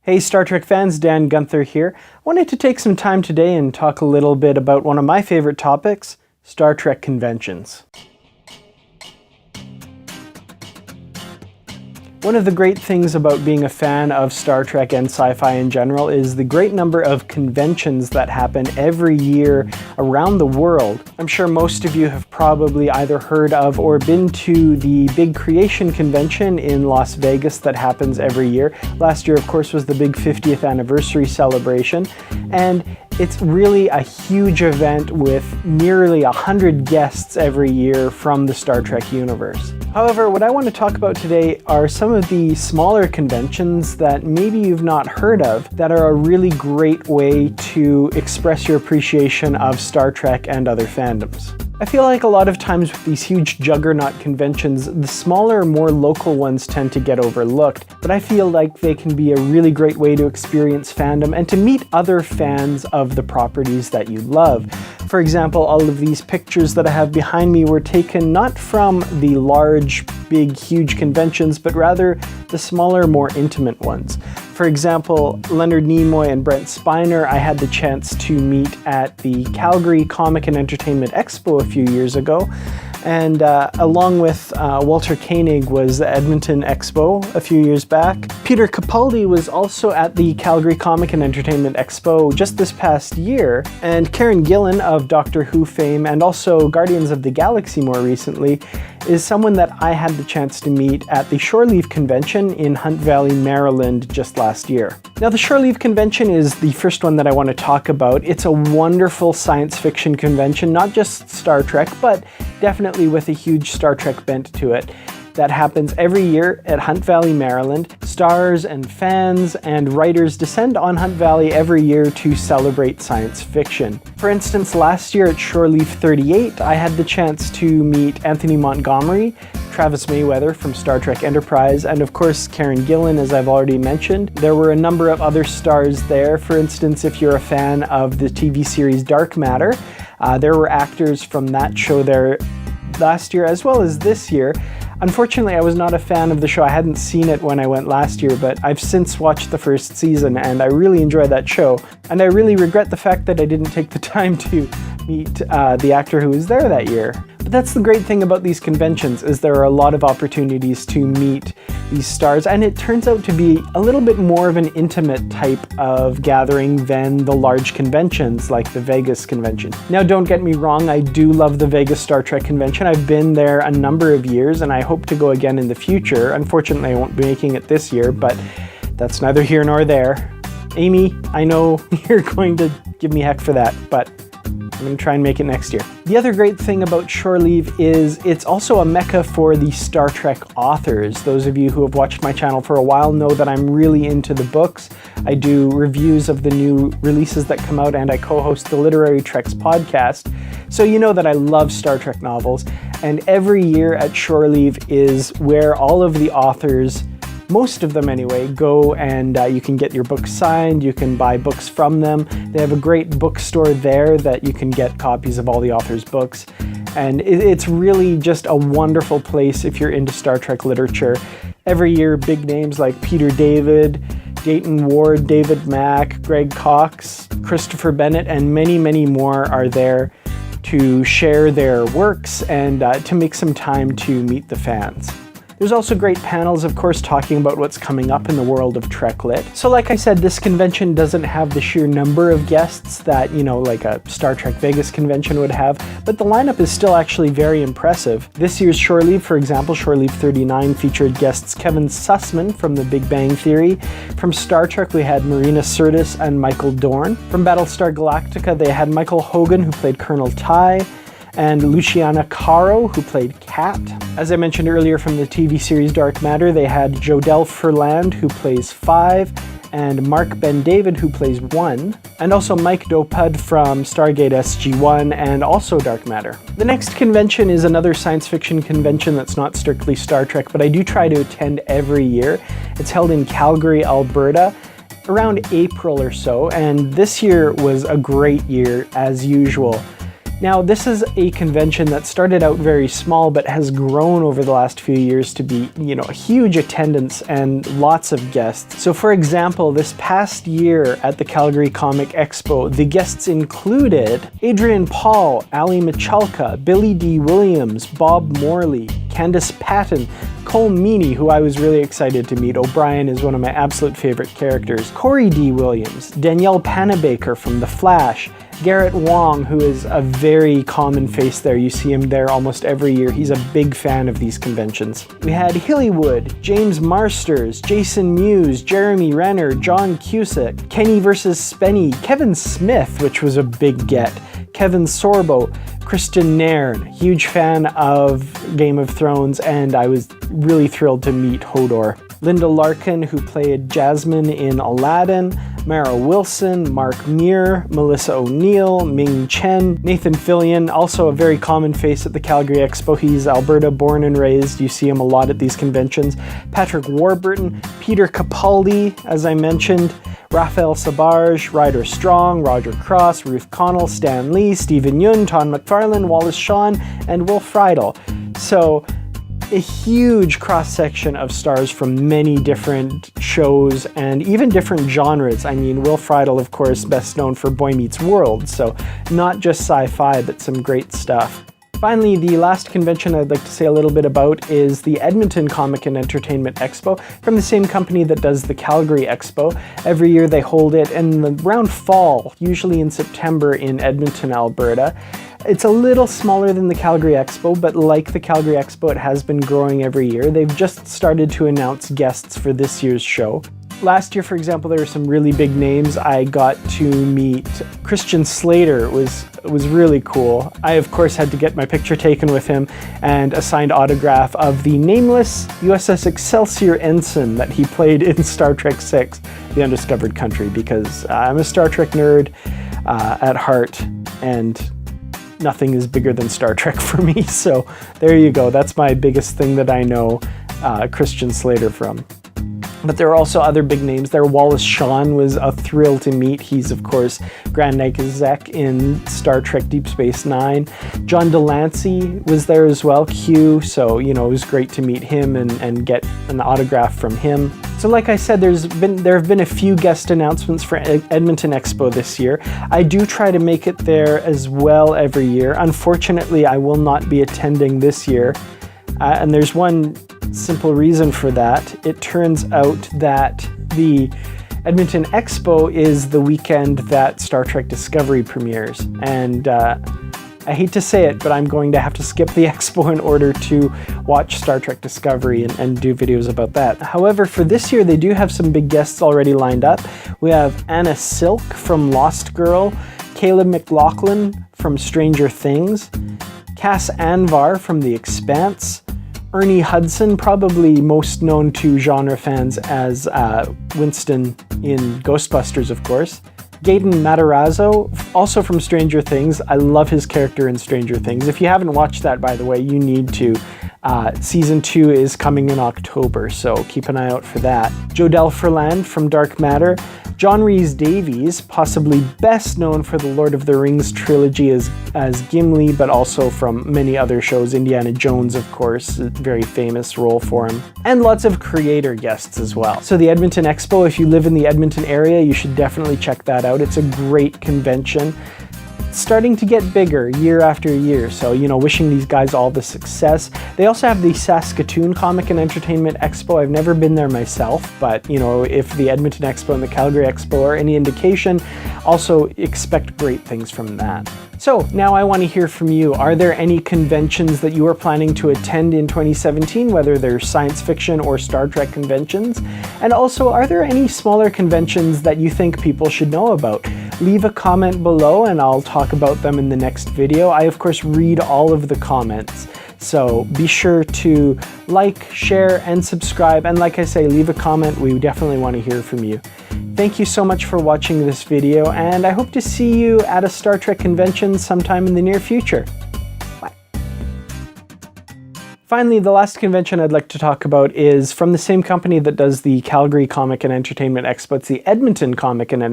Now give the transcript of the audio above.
Hey Star Trek fans, Dan Gunther here. I wanted to take some time today and talk a little bit about one of my favorite topics, Star Trek conventions. One of the great things about being a fan of Star Trek and sci-fi in general is the great number of conventions that happen every year around the world. I'm sure most of you have probably either heard of or been to the Big Creation Convention in Las Vegas that happens every year. Last year, of course, was the big 50th anniversary celebration, and it's really a huge event with nearly 100 guests every year from the Star Trek universe. However, what I want to talk about today are some of the smaller conventions that maybe you've not heard of that are a really great way to express your appreciation of Star Trek and other fandoms. I feel like a lot of times with these huge juggernaut conventions, the smaller, more local ones tend to get overlooked, but I feel like they can be a really great way to experience fandom and to meet other fans of the properties that you love. For example, all of these pictures that I have behind me were taken not from the large, big, huge conventions, but rather the smaller, more intimate ones. For example, Leonard Nimoy and Brent Spiner I had the chance to meet at the Calgary Comic and Entertainment Expo a few years ago, and along with Walter Koenig was the Edmonton Expo a few years back. Peter Capaldi was also at the Calgary Comic and Entertainment Expo just this past year, and Karen Gillan of Doctor Who fame and also Guardians of the Galaxy more recently is someone that I had the chance to meet at the Shore Leave Convention in Hunt Valley, Maryland just last year. Now the Shore Leave Convention is the first one that I want to talk about. It's a wonderful science fiction convention, not just Star Trek, but definitely with a huge Star Trek bent to it. That happens every year at Hunt Valley, Maryland. Stars and fans and writers descend on Hunt Valley every year to celebrate science fiction. For instance, last year at Shore Leave 38, I had the chance to meet Anthony Montgomery, Travis Mayweather from Star Trek Enterprise, and of course Karen Gillan, as I've already mentioned. There were a number of other stars there. For instance, if you're a fan of the TV series Dark Matter, there were actors from that show there last year as well as this year. Unfortunately, I was not a fan of the show. I hadn't seen it when I went last year, but I've since watched the first season and I really enjoyed that show. And I really regret the fact that I didn't take the time to meet the actor who was there that year. But that's the great thing about these conventions, is there are a lot of opportunities to meet these stars, and it turns out to be a little bit more of an intimate type of gathering than the large conventions like the Vegas convention. Now don't get me wrong, I do love the Vegas Star Trek convention. I've been there a number of years and I hope to go again in the future. Unfortunately, I won't be making it this year, but that's neither here nor there. Amy, I know you're going to give me heck for that, but I'm going to try and make it next year. The other great thing about Shore Leave is it's also a mecca for the Star Trek authors. Those of you who have watched my channel for a while know that I'm really into the books. I do reviews of the new releases that come out, and I co-host the Literary Treks podcast. So you know that I love Star Trek novels, and every year at Shore Leave is where all of the authors, most of them anyway, go and you can get your books signed, you can buy books from them. They have a great bookstore there that you can get copies of all the authors' books. And it's really just a wonderful place if you're into Star Trek literature. Every year, big names like Peter David, Dayton Ward, David Mack, Greg Cox, Christopher Bennett, and many, many more are there to share their works and to make some time to meet the fans. There's also great panels, of course, talking about what's coming up in the world of Trek Lit. So like I said, this convention doesn't have the sheer number of guests that, you know, like a Star Trek Vegas convention would have, but the lineup is still actually very impressive. This year's Shore Leave, for example, Shore Leave 39 featured guests Kevin Sussman from The Big Bang Theory. From Star Trek, we had Marina Sirtis and Michael Dorn. From Battlestar Galactica, they had Michael Hogan, who played Colonel Ty, and Luciana Caro, who played Kat. As I mentioned earlier from the TV series Dark Matter, they had Jodelle Ferland, who plays 5, and Mark Ben-David, who plays 1, and also Mike Dopud from Stargate SG-1 and also Dark Matter. The next convention is another science fiction convention that's not strictly Star Trek, but I do try to attend every year. It's held in Calgary, Alberta, around April or so, and this year was a great year as usual. Now, this is a convention that started out very small but has grown over the last few years to be, a huge attendance and lots of guests. So for example, this past year at the Calgary Comic Expo, the guests included Adrian Paul, Ali Michalka, Billy D. Williams, Bob Morley, Candice Patton, Cole Meany, who I was really excited to meet. O'Brien is one of my absolute favorite characters. Corey D. Williams, Danielle Panabaker from The Flash, Garrett Wong, who is a very common face there. You see him there almost every year. He's a big fan of these conventions. We had Hillywood, James Marsters, Jason Mewes, Jeremy Renner, John Cusack, Kenny vs. Spenny, Kevin Smith, which was a big get, Kevin Sorbo, Kristen Nairn, huge fan of Game of Thrones, and I was really thrilled to meet Hodor. Linda Larkin, who played Jasmine in Aladdin, Mara Wilson, Mark Muir, Melissa O'Neill, Ming Chen, Nathan Fillion, also a very common face at the Calgary Expo. He's Alberta born and raised. You see him a lot at these conventions. Patrick Warburton, Peter Capaldi, as I mentioned, Raphael Sabarge, Ryder Strong, Roger Cross, Ruth Connell, Stan Lee, Stephen Yun, Todd McFarlane, Wallace Shawn, and Will Friedle. So a huge cross-section of stars from many different shows and even different genres. I mean, Will Friedle, of course, best known for Boy Meets World, so not just sci-fi, but some great stuff. Finally, the last convention I'd like to say a little bit about is the Edmonton Comic and Entertainment Expo, from the same company that does the Calgary Expo. Every year they hold it around fall, usually in September in Edmonton, Alberta. It's a little smaller than the Calgary Expo, but like the Calgary Expo, it has been growing every year. They've just started to announce guests for this year's show. Last year, for example, there were some really big names. I got to meet Christian Slater. It was really cool. I, of course, had to get my picture taken with him and a signed autograph of the nameless USS Excelsior ensign that he played in Star Trek VI, The Undiscovered Country, because I'm a Star Trek nerd at heart, and nothing is bigger than Star Trek for me. So there you go. That's my biggest thing that I know Christian Slater from. But there are also other big names there. Wallace Shawn was a thrill to meet. He's, of course, Grand Naik in Star Trek Deep Space Nine. John Delancey was there as well, Q, so, it was great to meet him and get an autograph from him. So like I said, there have been a few guest announcements for Edmonton Expo this year. I do try to make it there as well every year. Unfortunately, I will not be attending this year, and there's one simple reason for that. It turns out that the Edmonton Expo is the weekend that Star Trek Discovery premieres, and I hate to say it, but I'm going to have to skip the expo in order to watch Star Trek Discovery and do videos about that. However, for this year, they do have some big guests already lined up. We have Anna Silk from Lost Girl, Caleb McLaughlin from Stranger Things, Cass Anvar from The Expanse, Ernie Hudson, probably most known to genre fans as Winston in Ghostbusters, of course. Gaten Matarazzo, also from Stranger Things. I love his character in Stranger Things. If you haven't watched that, by the way, you need to. Season 2 is coming in October, so keep an eye out for that. Jodelle Ferland from Dark Matter. John Rhys-Davies, possibly best known for the Lord of the Rings trilogy as Gimli, but also from many other shows. Indiana Jones, of course, a very famous role for him. And lots of creator guests as well. So the Edmonton Expo, if you live in the Edmonton area, you should definitely check that out. It's a great convention. Starting to get bigger year after year, so wishing these guys all the success. They also have the Saskatoon Comic and Entertainment Expo. I've never been there myself, but if the Edmonton Expo and the Calgary Expo are any indication, also expect great things from that. So now I want to hear from you. Are there any conventions that you are planning to attend in 2017, whether they're science fiction or Star Trek conventions? And also, are there any smaller conventions that you think people should know about? Leave a comment below and I'll talk about them in the next video. I, of course, read all of the comments. So be sure to like, share, and subscribe. And like I say, leave a comment. We definitely want to hear from you. Thank you so much for watching this video, and I hope to see you at a Star Trek convention sometime in the near future. Bye. Finally, the last convention I'd like to talk about is from the same company that does the Calgary Comic and Entertainment Expo. It's the Edmonton Comic and